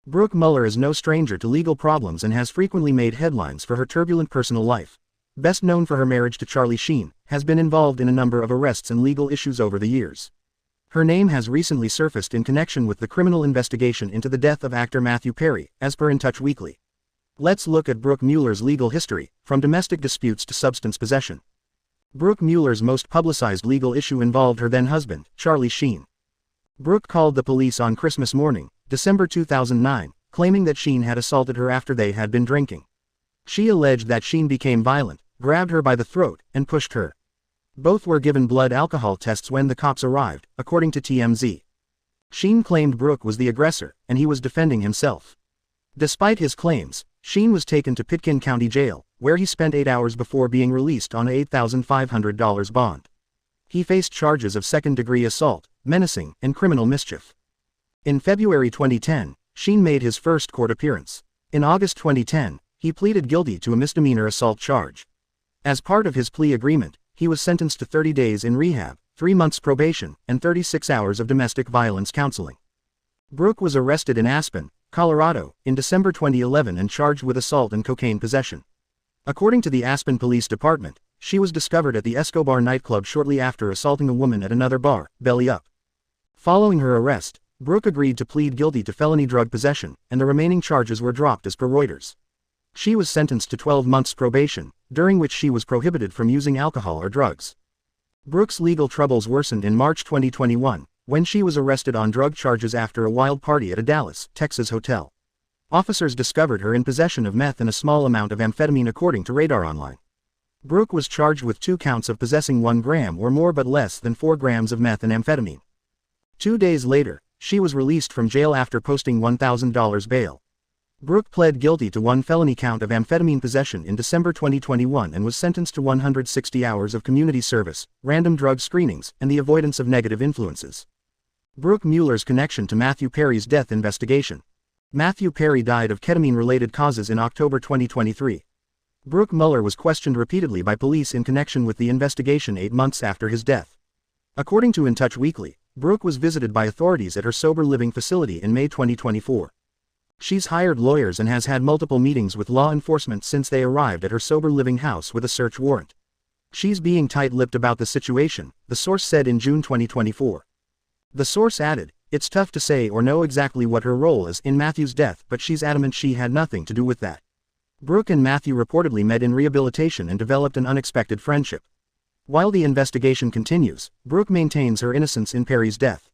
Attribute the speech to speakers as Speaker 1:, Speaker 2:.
Speaker 1: Brooke Mueller is no stranger to legal problems and has frequently made headlines for her turbulent personal life. Best known for her marriage to Charlie Sheen, has been involved in a number of arrests and legal issues over the years. Her name has recently surfaced in connection with the criminal investigation into the death of actor Matthew Perry, as per In Touch Weekly. Let's look at Brooke Mueller's legal history, from domestic disputes to substance possession. Brooke Mueller's most publicized legal issue involved her then-husband, Charlie Sheen. Brooke called the police on Christmas morning, December 2009, claiming that Sheen had assaulted her after they had been drinking. She alleged that Sheen became violent, grabbed her by the throat, and pushed her. Both were given blood alcohol tests when the cops arrived, according to TMZ. Sheen claimed Brooke was the aggressor, and he was defending himself. Despite his claims, Sheen was taken to Pitkin County Jail, where he spent 8 hours before being released on a $8,500 bond. He faced charges of second-degree assault, menacing, and criminal mischief. In February 2010, Sheen made his first court appearance. In August 2010, he pleaded guilty to a misdemeanor assault charge. As part of his plea agreement, he was sentenced to 30 days in rehab, 3 months probation, and 36 hours of domestic violence counseling. Brooke was arrested in Aspen, Colorado, in December 2011 and charged with assault and cocaine possession. According to the Aspen Police Department, she was discovered at the Escobar nightclub shortly after assaulting a woman at another bar, Belly Up. Following her arrest, Brooke agreed to plead guilty to felony drug possession, and the remaining charges were dropped as per Reuters. She was sentenced to 12 months probation, during which she was prohibited from using alcohol or drugs. Brooke's legal troubles worsened in March 2021, when she was arrested on drug charges after a wild party at a Dallas, Texas hotel. Officers discovered her in possession of meth and a small amount of amphetamine according to Radar Online. Brooke was charged with 2 counts of possessing 1 gram or more but less than 4 grams of meth and amphetamine. 2 days later, she was released from jail after posting $1,000 bail. Brooke pled guilty to 1 felony count of amphetamine possession in December 2021 and was sentenced to 160 hours of community service, random drug screenings, and the avoidance of negative influences. Brooke Mueller's connection to Matthew Perry's death investigation. Matthew Perry died of ketamine-related causes in October 2023. Brooke Mueller was questioned repeatedly by police in connection with the investigation 8 months after his death. According to In Touch Weekly, Brooke was visited by authorities at her sober living facility in May 2024. She's hired lawyers and has had multiple meetings with law enforcement since they arrived at her sober living house with a search warrant. She's being tight-lipped about the situation, the source said in June 2024. The source added, "It's tough to say or know exactly what her role is in Matthew's death, but she's adamant she had nothing to do with that." Brooke and Matthew reportedly met in rehabilitation and developed an unexpected friendship. While the investigation continues, Brooke maintains her innocence in Perry's death.